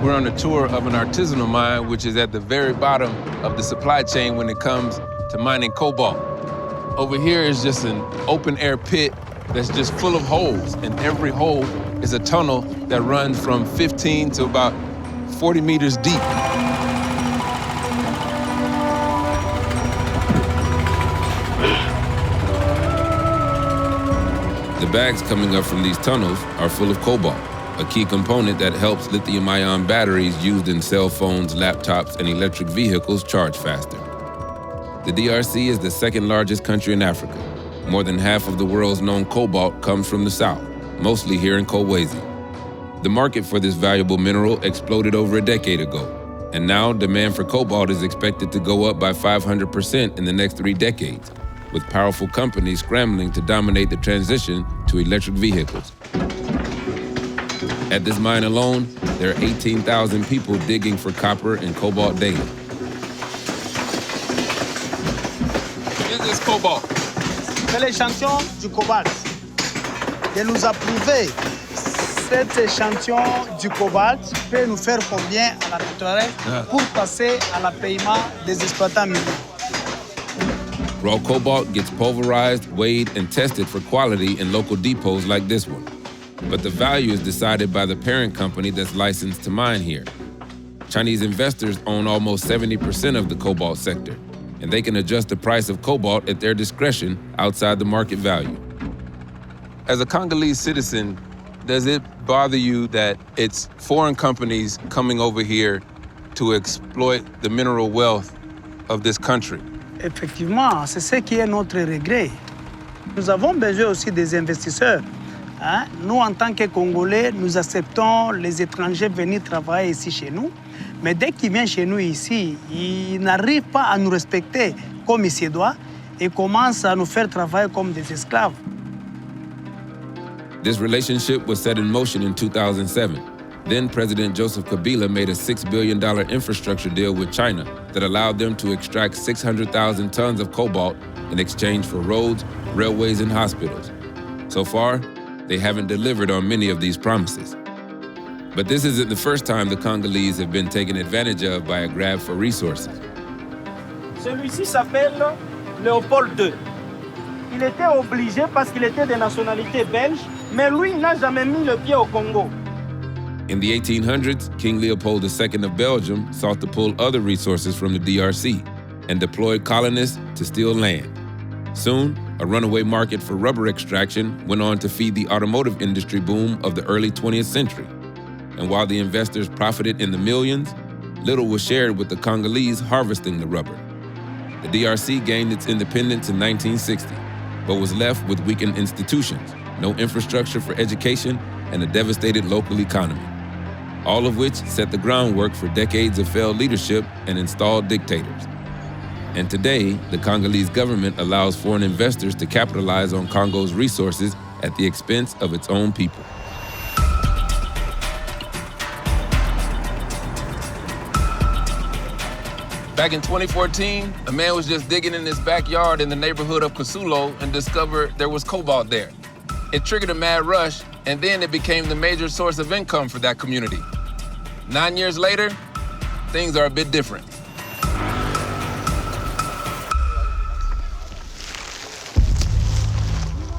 We're on a tour of an artisanal mine, which is at the very bottom of the supply chain when it comes to mining cobalt. Over here is just an open air pit that's just full of holes, and every hole is a tunnel that runs from 15 to about 40 meters deep. The bags coming up from these tunnels are full of cobalt, a key component that helps lithium-ion batteries used in cell phones, laptops, and electric vehicles charge faster. The DRC is the second largest country in Africa. More than half of the world's known cobalt comes from the south, mostly here in Kolwezi. The market for this valuable mineral exploded over a decade ago, and now demand for cobalt is expected to go up by 500% in the next 3 decades, with powerful companies scrambling to dominate the transition to electric vehicles. At this mine alone, there are 18,000 people digging for copper and cobalt daily. What is this cobalt? C'est l'échantillon du cobalt. De nous approuver cet échantillon du cobalt peut nous faire combien à la pétrolière pour passer à la paiement des exploitants miniers. Raw cobalt gets pulverized, weighed, and tested for quality in local depots like this one. But the value is decided by the parent company that's licensed to mine here. Chinese investors own almost 70% of the cobalt sector, and they can adjust the price of cobalt at their discretion outside the market value. As a Congolese citizen, does it bother you that it's foreign companies coming over here to exploit the mineral wealth of this country? Effectivement, c'est ce qui est notre regret. Nous avons besoin aussi des investisseurs. Hein? Nous, en tant que Congolais, nous acceptons les étrangers venir travailler ici chez nous. Mais dès qu'ils viennent chez nous ici, ils n'arrivent pas à nous respecter comme il se doit et commencent à nous faire travailler comme des esclaves. This relationship was set in motion in 2007. Then President Joseph Kabila made a $6 billion infrastructure deal with China that allowed them to extract 600,000 tons of cobalt in exchange for roads, railways, and hospitals. So far, they haven't delivered on many of these promises. But this isn't the first time the Congolese have been taken advantage of by a grab for resources. Celui-ci s'appelle Léopold II. Il était obligé parce qu'il était de nationalité belge, mais lui n'a jamais mis le pied au Congo. In the 1800s, King Leopold II of Belgium sought to pull other resources from the DRC and deployed colonists to steal land. Soon, a runaway market for rubber extraction went on to feed the automotive industry boom of the early 20th century. And while the investors profited in the millions, little was shared with the Congolese harvesting the rubber. The DRC gained its independence in 1960, but was left with weakened institutions, no infrastructure for education, and a devastated local economy, all of which set the groundwork for decades of failed leadership and installed dictators. And today, the Congolese government allows foreign investors to capitalize on Congo's resources at the expense of its own people. Back in 2014, a man was just digging in his backyard in the neighborhood of Kasulo and discovered there was cobalt there. It triggered a mad rush, and then it became the major source of income for that community. 9 years later, things are a bit different.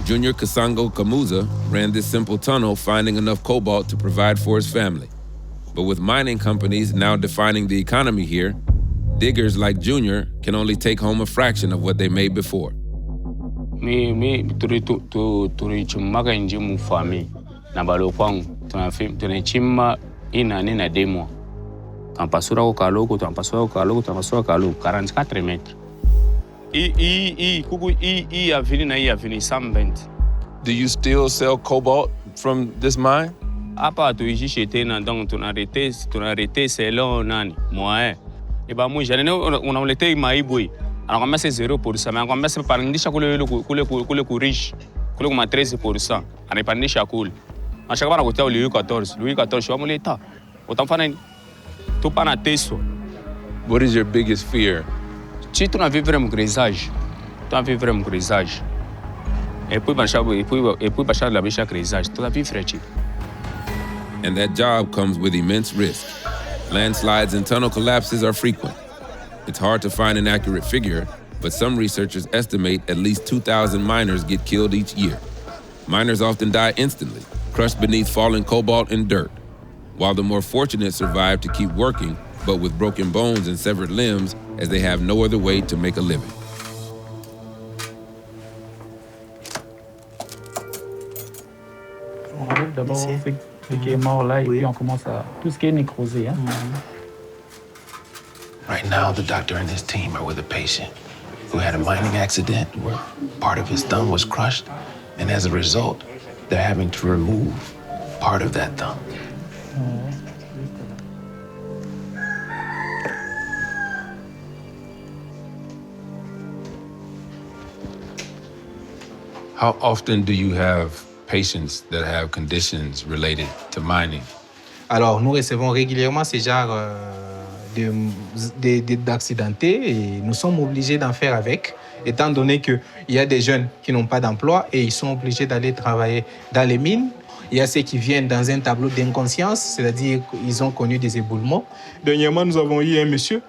Junior Kasango Kamuza ran this simple tunnel, finding enough cobalt to provide for his family. But with mining companies now defining the economy here, diggers like Junior can only take home a fraction of what they made before. Tulichimmaga nje mu famille na balo kwangu tunachimma ina nina demo kampasura ko kaloko 44 metres i avini na i avini 120. Do you still sell cobalt from this mine? Hapa tuishi tena donc tunarete selon nani moyen et ba moi j'allais on amlete maiboi anakwambia c'est 0%, mais anakwambia c'est pandisha kule riche kule kuma 13%, anapandisha kule anashaka bana kutia Louis 14 wamuleta utamfanya nini? Tupa na teso. What is your biggest fear? Si tunavivre mu grisage et puis bachar la bicha grisage tunavivre chi And that job comes with immense risk. Landslides and tunnel collapses are frequent. It's hard to find an accurate figure, but some researchers estimate at least 2,000 miners get killed each year. Miners often die instantly, crushed beneath falling cobalt and dirt, while the more fortunate survive to keep working, but with broken bones and severed limbs, as they have no other way to make a living. On enlève d'abord ce qui est mort là, et puis on commence à tout ce qui est nécrosé. Hein? Right now, the doctor and his team are with a patient who had a mining accident where part of his thumb was crushed, and as a result, they're having to remove part of that thumb. How often do you have patients that have conditions related to mining? Alors, nous recevons régulièrement ces genres d'accidentés et nous sommes obligés d'en faire avec, étant donné qu'il y a des jeunes qui n'ont pas d'emploi et ils sont obligés d'aller travailler dans les mines. Il y a ceux qui viennent dans un tableau d'inconscience, c'est-à-dire qu'ils ont connu des éboulements. Dernièrement, nous avons eu un monsieur,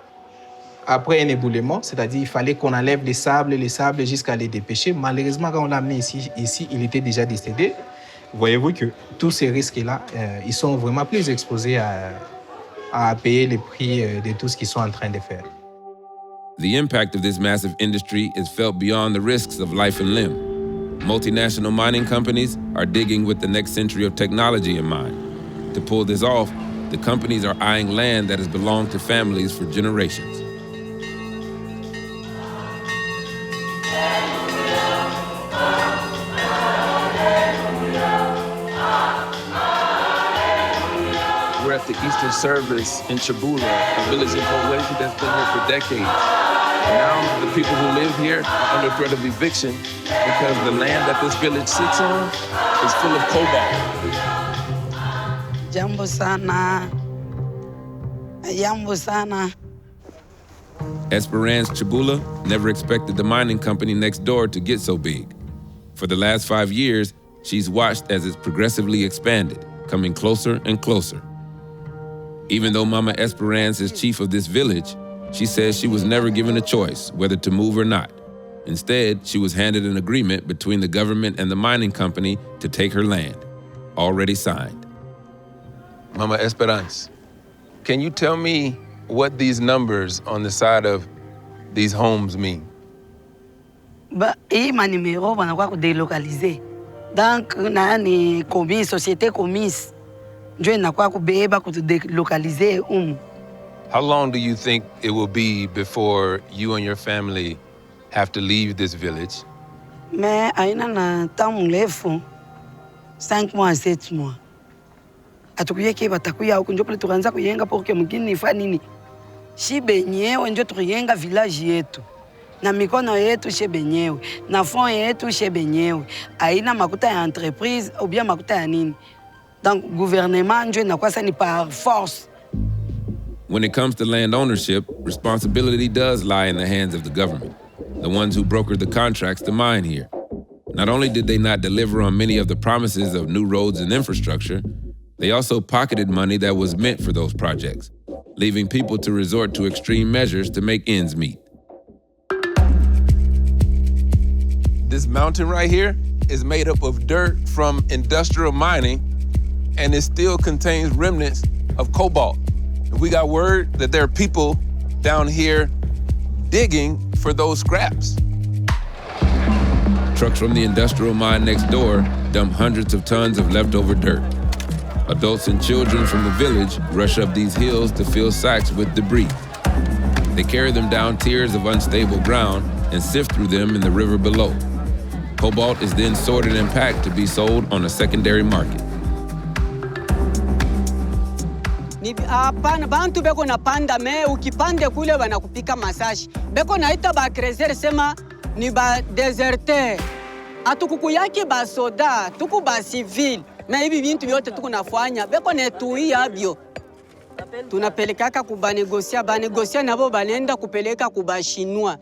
après un éboulement, c'est-à-dire qu'il fallait qu'on enlève les sables jusqu'à les dépêcher. Malheureusement, quand on l'a amené ici, il était déjà décédé. Voyez-vous que tous ces risques-là, ils sont vraiment plus exposés à payer les prix de tout ce qu'ils sont en train de faire. The impact of this massive industry is felt beyond the risks of life and limb. Multinational mining companies are digging with the next century of technology in mind. To pull this off, the companies are eyeing land that has belonged to families for generations. We're at the Easter service in Chabula, a village in Cobalt that's been here for decades. And now the people who live here are under threat of eviction because the land that this village sits on is full of cobalt. Jambo sana. Jambo sana. Esperance Chabula never expected the mining company next door to get so big. For the last 5 years, she's watched as it's progressively expanded, coming closer and closer. Even though Mama Esperance is chief of this village, she says she was never given a choice whether to move or not. Instead, she was handed an agreement between the government and the mining company to take her land, already signed. Mama Esperance, can you tell me what these numbers on the side of these homes mean? Hii manimero wanakuwa kudelocalize. Donc, nani commis, société commise. Njo inakuwa kubeba kudelocalize How long do you think it will be before you and your family have to leave this village? Me aina na temps mrefu, 5 mois, 7 mois. Atukuyeke batakuya huko njo pale tukaanza kuyenga porque mgini ifa nini? Shi benyewe njo tuyenga village yetu. Na mikono yetu she benyewe, na fond yetu she benyewe. Aina makuta ya entreprise ou bien makuta ya nini. Donc gouvernement njo inakuwa sani par force. When it comes to land ownership, responsibility does lie in the hands of the government, the ones who brokered the contracts to mine here. Not only did they not deliver on many of the promises of new roads and infrastructure, they also pocketed money that was meant for those projects, leaving people to resort to extreme measures to make ends meet. This mountain right here is made up of dirt from industrial mining, and it still contains remnants of cobalt. We got word that there are people down here digging for those scraps. Trucks from the industrial mine next door dump hundreds of tons of leftover dirt. Adults and children from the village rush up these hills to fill sacks with debris. They carry them down tiers of unstable ground and sift through them in the river below. Cobalt is then sorted and packed to be sold on a secondary market. Hapana, bantu beko napanda me ukipande kule wanakupika masashi. Beko naita ba crezer sema ni ba deserter. Atukukuyaki ba soda, tuku ba civil. Na hivi vintu vyote tuku nafanya. Beko netuia abyo. Tunapelekaka kubanegosia, banegosia nabo banenda kupeleka kuba Shinwa.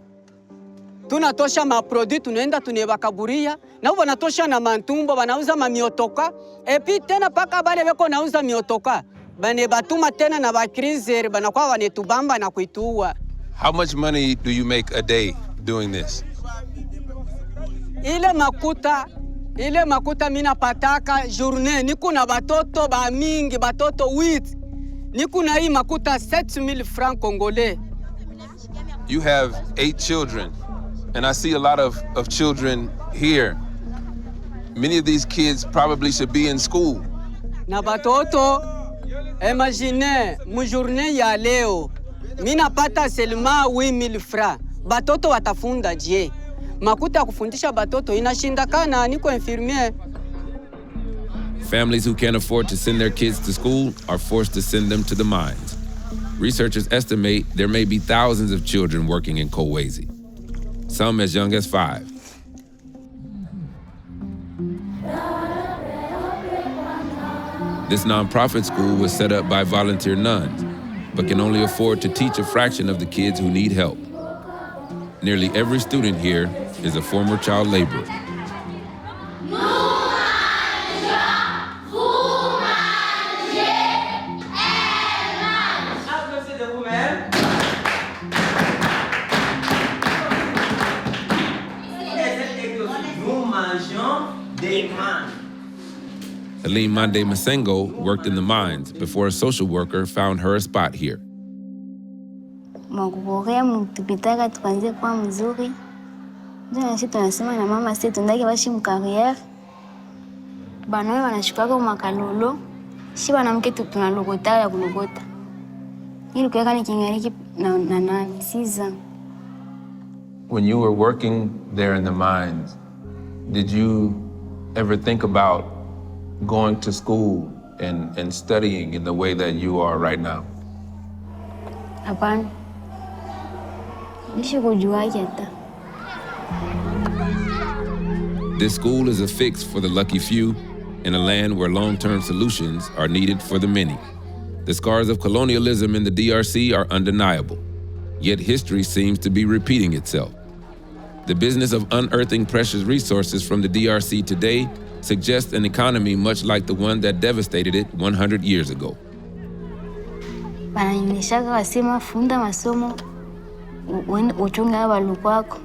tunatosha maproduit tunaenda tunebakaburia na wanatosha na mantumbo wanauza mamiotoka epi tena paka bale beko nauza miotoka bane batuma tena na bakrizer banakuwa wanetubamba na kuituua. How much money do you make a day doing this? Ile makuta mina pataka journée niko na batoto ba mingi batoto 8 niko na hii makuta 7000 francs congolais. You have 8 children, and I see a lot of children here. Many of these kids probably should be in school. Na batoto, imagine, mu journée ya leo, mina pata seulement 8000 francs. Batoto watafunda je? Makuta kufundisha batoto inashindikana, niko infirmier. Families who can't afford to send their kids to school are forced to send them to the mines. Researchers estimate there may be thousands of children working in Kolwezi, some as young as 5. This nonprofit school was set up by volunteer nuns, but can only afford to teach a fraction of the kids who need help. Nearly every student here is a former child laborer. Aline Mande Masengo worked in the mines before a social worker found her a spot here. Makuborea mtupitaka tuanze kwa mzuri. Ndio nasi tunasema na mama sisi tundake bashi mkariere. Banawe wanashukaka makalolo. Si banamke tunalogota ya kulogota. Ili kuweka ni kingariki na siza. When you were working there in the mines, did you ever think about going to school and studying in the way that you are right now? Hapana. This school is a fix for the lucky few in a land where long-term solutions are needed for the many. The scars of colonialism in the DRC are undeniable, yet history seems to be repeating itself. The business of unearthing precious resources from the DRC today suggests an economy much like the one that devastated it 100 years ago. Bananyeshaka wasema funda masomo uchunga baluku wako.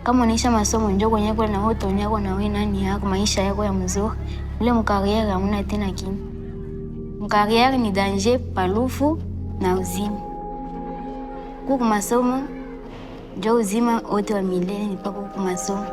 Kama unaisha masomo njoo kwenye kwa na hoto nyako na wewe nani yako maisha yako ya mzuri. Ule mkariere hamna tena kinyi. Mkariere ni danger palufu na uzima. Kuku masomo njoo uzima wote wa milele ni pako kuku masomo.